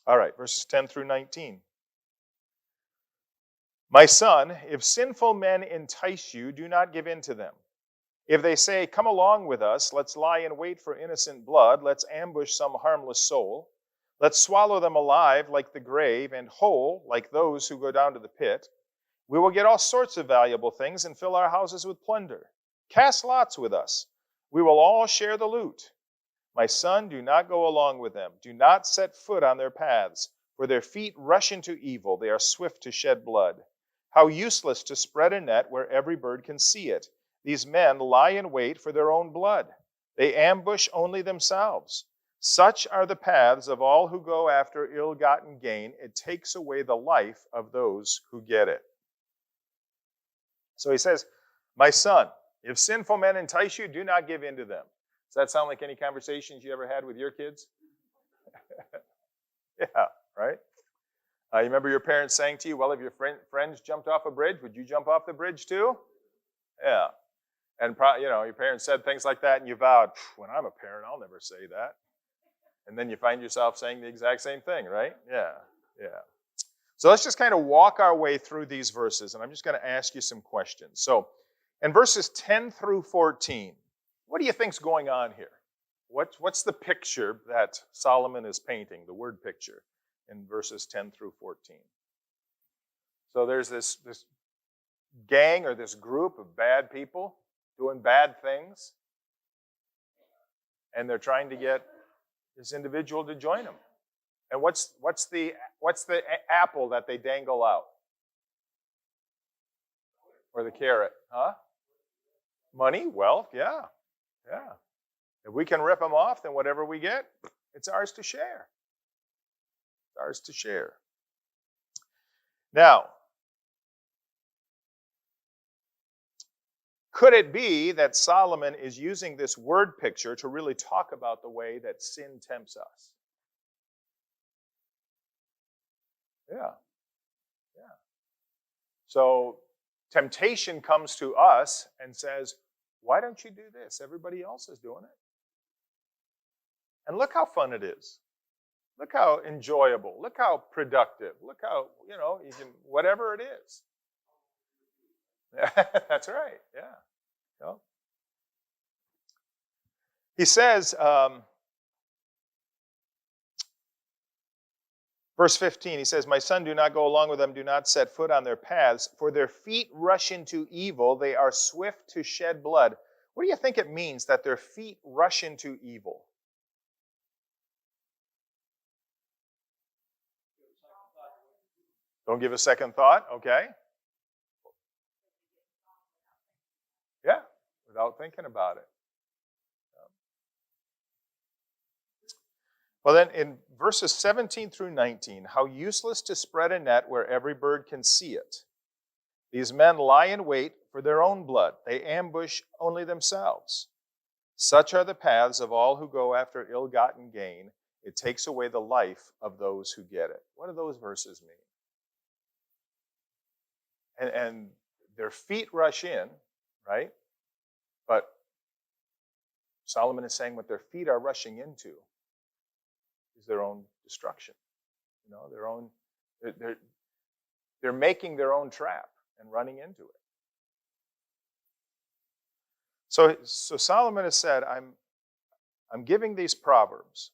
All right, verses 10 through 19. My son, if sinful men entice you, do not give in to them. If they say, come along with us, let's lie in wait for innocent blood, let's ambush some harmless soul, let's swallow them alive like the grave and whole like those who go down to the pit, we will get all sorts of valuable things and fill our houses with plunder. Cast lots with us. We will all share the loot. My son, do not go along with them. Do not set foot on their paths, for their feet rush into evil. They are swift to shed blood. How useless to spread a net where every bird can see it. These men lie in wait for their own blood. They ambush only themselves. Such are the paths of all who go after ill-gotten gain. It takes away the life of those who get it. So he says, my son, if sinful men entice you, do not give in to them. Does that sound like any conversations you ever had with your kids? Yeah, right? You remember your parents saying to you, well, if your friends jumped off a bridge, would you jump off the bridge too? Yeah. And your parents said things like that, and you vowed, when I'm a parent, I'll never say that. And then you find yourself saying the exact same thing, right? Yeah. So let's just kind of walk our way through these verses, and I'm just going to ask you some questions. So in verses 10 through 14, what do you think's going on here? What's the picture that Solomon is painting, the word picture, in verses 10 through 14? So there's this gang or this group of bad people doing bad things, and they're trying to get this individual to join them. And what's the apple that they dangle out? Or the carrot, huh? Money, wealth, yeah. If we can rip them off, then whatever we get, it's ours to share. It's ours to share. Now, could it be that Solomon is using this word picture to really talk about the way that sin tempts us? Yeah. So temptation comes to us and says, why don't you do this? Everybody else is doing it. And look how fun it is. Look how enjoyable. Look how productive. Look how, you can, whatever it is. That's right, yeah. He says, verse 15, he says, my son, do not go along with them, do not set foot on their paths, for their feet rush into evil, they are swift to shed blood. What do you think it means that their feet rush into evil? Don't give a second thought, okay? Yeah, without thinking about it. Well, then in verses 17 through 19, how useless to spread a net where every bird can see it. These men lie in wait for their own blood. They ambush only themselves. Such are the paths of all who go after ill-gotten gain. It takes away the life of those who get it. What do those verses mean? And their feet rush in, right? But Solomon is saying what their feet are rushing into is their own destruction. They're making their own trap and running into it. So Solomon has said, I'm giving these proverbs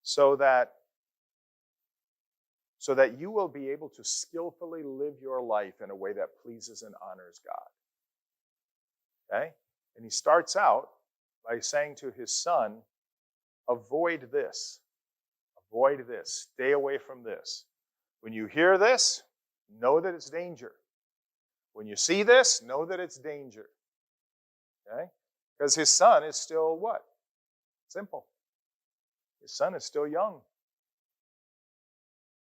so that you will be able to skillfully live your life in a way that pleases and honors God. Okay? And he starts out by saying to his son, avoid this. Avoid this. Stay away from this. When you hear this, know that it's danger. When you see this, know that it's danger. Okay? Because his son is still what? Simple. His son is still young.